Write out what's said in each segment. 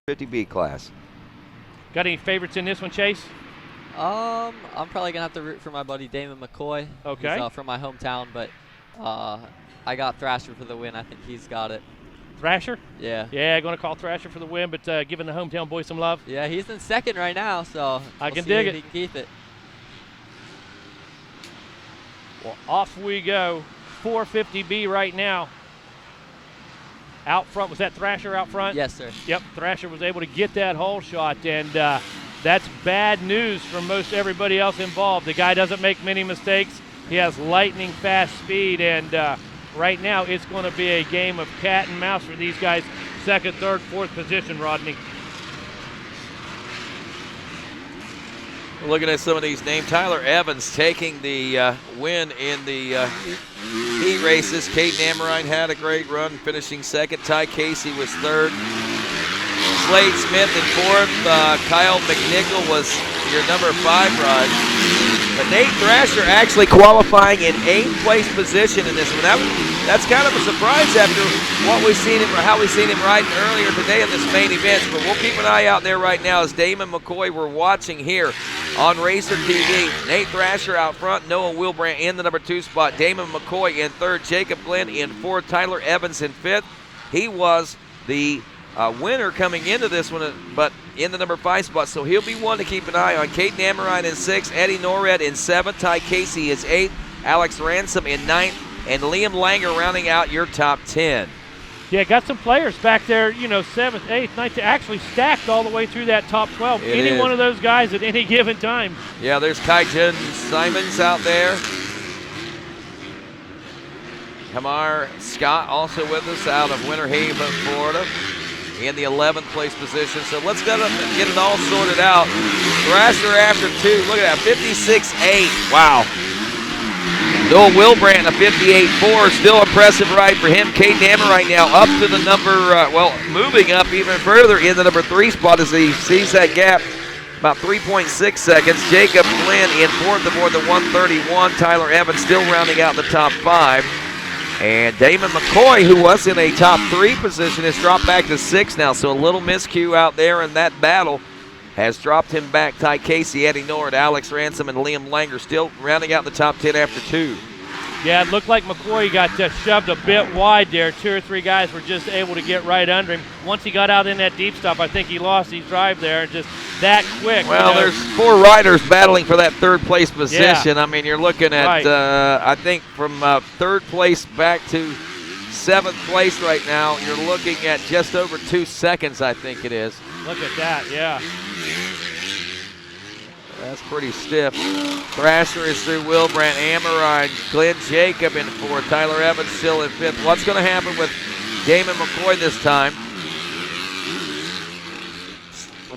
50B class. Got any favorites in this one, Chase? I'm probably gonna have to root for my buddy Damon McCoy. Okay. He's from my hometown, but I got Thrasher for the win. I think he's got it. Thrasher? Yeah. Yeah, going to call Thrasher for the win, but giving the hometown boys some love. Yeah, he's in second right now, so I can see dig if it. he can keep it. Well, off we go. 450B right now. Out front, was that Thrasher out front? Yes, sir. Yep, Thrasher was able to get that hole shot, and that's bad news for most everybody else involved. The guy doesn't make many mistakes. He has lightning fast speed, and right now it's going to be a game of cat and mouse for these guys. Second, third, fourth position, Rodney. Looking at some of these names, Tyler Evans taking the win in the heat races. Caden Amorine had a great run, finishing second. Ty Casey was third. Slade Smith in fourth. Kyle McNichol was your number 5 ride. But Nate Thrasher actually qualifying in 8th place position in this one. That's kind of a surprise after what we've seen him, or how we've seen him riding earlier today in this main event. But we'll keep an eye out there right now as Damon McCoy we're watching here on RacerTV. Nate Thrasher out front, Noah Wilbrandt in the number 2 spot, Damon McCoy in 3rd, Jacob Glenn in 4th, Tyler Evans in 5th. He was the winner coming into this one, but in the number 5 spot, so he'll be one to keep an eye on. Caden Amorine in 6th, Eddie Norred in 7th, Ty Casey is 8th, Alex Ransom in 9th, and Liam Langer rounding out your top 10. Yeah, got some players back there, 7th, 8th, 9th, actually stacked all the way through that top 12. Any one of those guys at any given time. Yeah, there's Kaijun Simons out there. Kamar Scott also with us out of Winter Haven, Florida, in the 11th place position. So let's get it all sorted out. Thrasher after 2, look at that, 56.8, wow. Noah Wilbrandt, a 58.4, still impressive ride for him. Caden Hammer right now up to the number, moving up even further in the number 3 spot as he sees that gap, about 3.6 seconds. Jacob Glenn in 4th aboard the 131. Tyler Evans still rounding out the top 5. And Damon McCoy, who was in a top 3 position, has dropped back to 6 now, so a little miscue out there in that battle has dropped him back. Ty Casey, Eddie Nord, Alex Ransom, and Liam Langer still rounding out the top 10 after 2. Yeah, it looked like McCoy got shoved a bit wide there. 2 or 3 guys were just able to get right under him. Once he got out in that deep stop, I think he lost his drive there, just that quick. Well, there's 4 riders battling for that 3rd place position. Yeah. I mean, you're looking at, right. I think from 3rd place back to 7th place right now, you're looking at just over 2 seconds, I think it is. Look at that, yeah. That's pretty stiff. Thrasher is through Wilbrandt, Amorine, Glenn Jacob in 4th, Tyler Evans still in 5th. What's going to happen with Damon McCoy this time?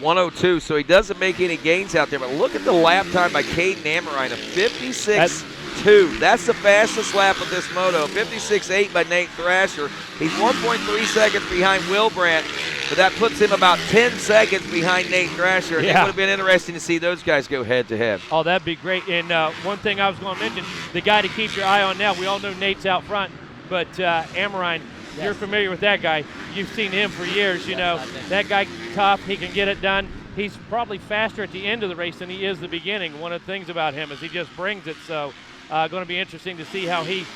102, so he doesn't make any gains out there, but look at the lap time by Caden Amorine of 56.2. That's the fastest lap of this moto. 56.8 by Nate Thrasher. He's 1.3 seconds behind Wilbrandt, but that puts him about 10 seconds behind Nate Thrasher. Yeah. It would have been interesting to see those guys go head-to-head. Oh, that'd be great. And one thing I was going to mention, the guy to keep your eye on now, we all know Nate's out front, but Amorine, yes, you're familiar with that guy. You've seen him for years, That guy, tough, he can get it done. He's probably faster at the end of the race than he is the beginning. One of the things about him is he just brings it, so going to be interesting to see how he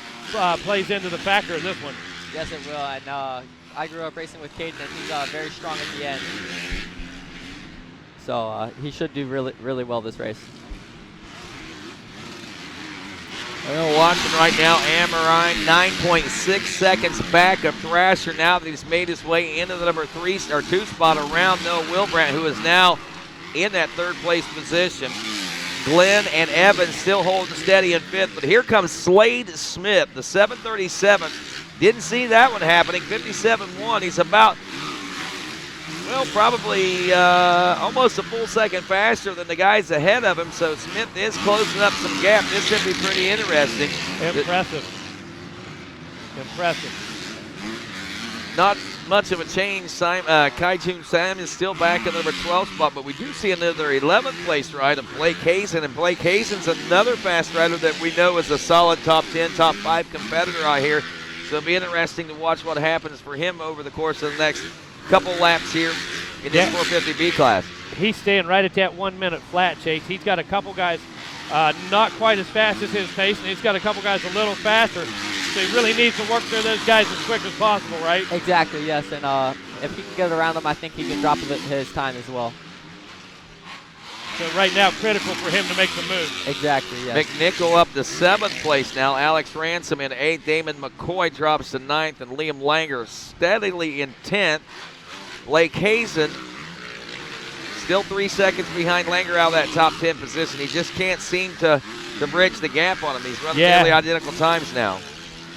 plays into the factor of this one. Yes, it will. And I grew up racing with Caden, and he's very strong at the end. So he should do really, really well this race. Well, watching right now, Amorine 9.6 seconds back of Thrasher now that he's made his way into the number 2 spot around Noah Wilbrandt, who is now in that 3rd place position. Glenn and Evans still holding steady in 5th, but here comes Slade Smith, the 737. Didn't see that one happening, 57.1. He's about, probably almost a full second faster than the guys ahead of him, so Smith is closing up some gap. This should be pretty interesting. Impressive. Not much of a change. Kaijun Sam is still back in the number 12 spot, but we do see another 11th place ride of Blake Hazen, and Blake Hazen's another fast rider that we know is a solid top 10, top 5 competitor out here. So it'll be interesting to watch what happens for him over the course of the next couple laps here in this 450B class. He's staying right at that 1 minute flat, Chase. He's got a couple guys not quite as fast as his pace, and he's got a couple guys a little faster. So he really needs to work through those guys as quick as possible, right? Exactly, yes. And if he can get around them, I think he can drop his time as well. So right now, critical for him to make the move. Exactly, yes. McNichol up to 7th place now. Alex Ransom in 8th. Damon McCoy drops to 9th. And Liam Langer steadily in 10th. Blake Hazen still 3 seconds behind Langer out of that top 10 position. He just can't seem to bridge the gap on him. He's running nearly identical times now.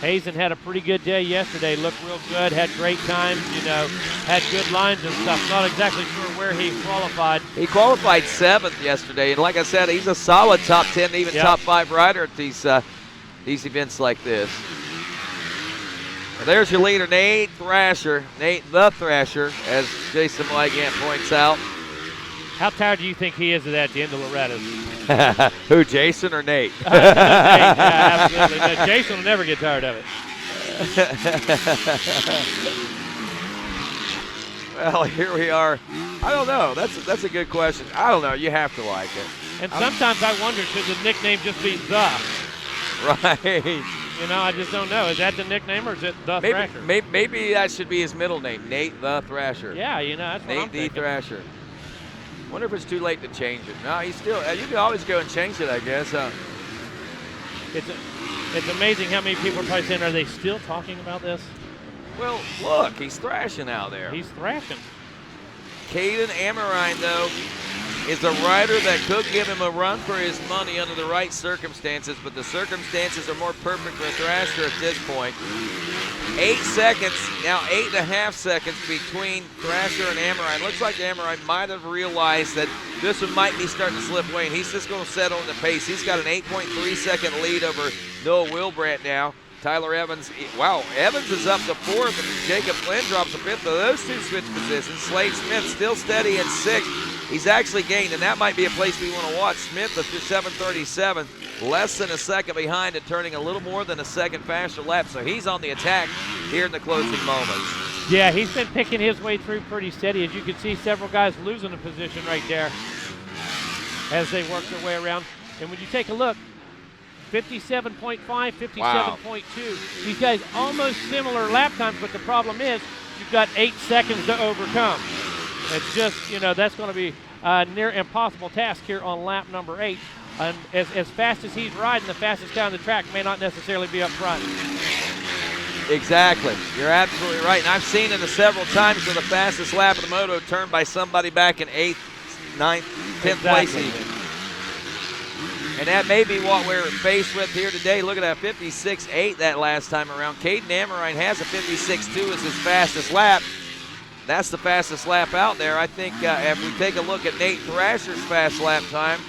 Hazen had a pretty good day yesterday. Looked real good, had great times, had good lines and stuff. Not exactly sure where he qualified. He qualified 7th yesterday, and like I said, he's a solid top 10, even top 5 rider at these events like this. And there's your leader, Nate Thrasher. Nate the Thrasher, as Jason Wygant points out. How tired do you think he is of that at the end of Loretta's? Who, Jason or Nate? Nate, yeah, absolutely. No, Jason will never get tired of it. Well, here we are. I don't know. That's a good question. I don't know. You have to like it. And sometimes I wonder, should the nickname just be The? Right. I just don't know. Is that the nickname or is it The Thrasher? Maybe that should be his middle name, Nate the Thrasher. Yeah, that's what I'm Nate the thinking. Thrasher. Wonder if it's too late to change it. No, he's still. You can always go and change it, I guess. It's amazing how many people are probably saying, are they still talking about this? Well, look, he's thrashing out there. He's thrashing. Caden Amorine, though, is a rider that could give him a run for his money under the right circumstances, but the circumstances are more perfect for Thrasher at this point. 8 seconds, now 8.5 seconds between Thrasher and Amorine. Looks like Amorine might have realized that this one might be starting to slip away, and he's just going to settle in the pace. He's got an 8.3 second lead over Noah Wilbrandt now. Tyler Evans, wow, Evans is up to 4th, and Jacob Flynn drops to 5th. So those two switch positions. Slade Smith still steady in 6th. He's actually gained, and that might be a place we want to watch. Smith at 7:37, less than a second behind and turning a little more than a second faster lap. So he's on the attack here in the closing moments. Yeah, he's been picking his way through pretty steady. As you can see, several guys losing a position right there as they work their way around. And when you take a look, 57.5, 57.2. Wow. These guys almost similar lap times, but the problem is you've got 8 seconds to overcome. It's just, that's going to be a near impossible task here on lap number 8. And as fast as he's riding, the fastest guy on the track may not necessarily be up front. Exactly. You're absolutely right. And I've seen it several times where the fastest lap of the moto turned by somebody back in 8th, 9th, 10th place even. And that may be what we're faced with here today. Look at that 56.8 that last time around. Caden Amorine has a 56.2 as his fastest lap. That's the fastest lap out there. I think if we take a look at Nate Thrasher's fast lap time,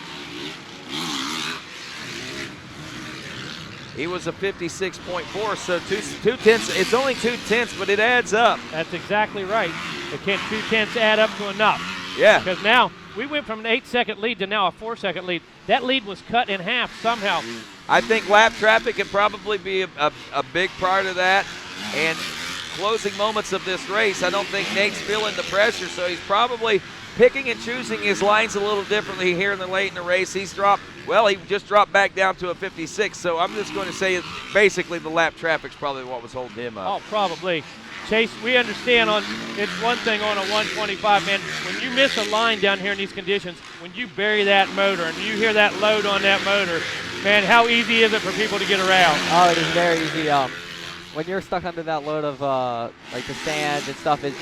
he was a 56.4, so two tenths. It's only 2 tenths, but it adds up. That's exactly right. But can 2 tenths add up to enough? Yeah. Because now we went from an 8-second lead to now a 4-second lead. That lead was cut in half somehow. I think lap traffic can probably be a big part of that. And closing moments of this race, I don't think Nate's feeling the pressure, so he's probably picking and choosing his lines a little differently here in the late in the race. He just dropped back down to a 56, so I'm just going to say basically the lap traffic's probably what was holding him up. Oh, probably. Chase, we understand it's one thing on a 125, man. When you miss a line down here in these conditions, when you bury that motor and you hear that load on that motor, man, how easy is it for people to get around? Oh, it is very easy. When you're stuck under that load of like the sand and stuff, it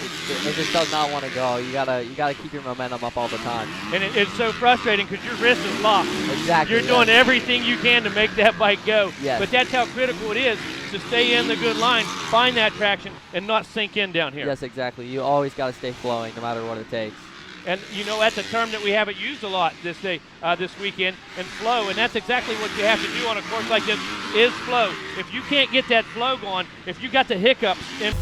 just does not want to go. You gotta keep your momentum up all the time. And it's so frustrating because your wrist is locked. Exactly. You're doing everything you can to make that bike go. Yes. But that's how critical it is to stay in the good line, find that traction, and not sink in down here. Yes, exactly. You always got to stay flowing no matter what it takes. And that's a term that we haven't used a lot this weekend, and flow. And that's exactly what you have to do on a course like this is flow. If you can't get that flow going, if you got the hiccups in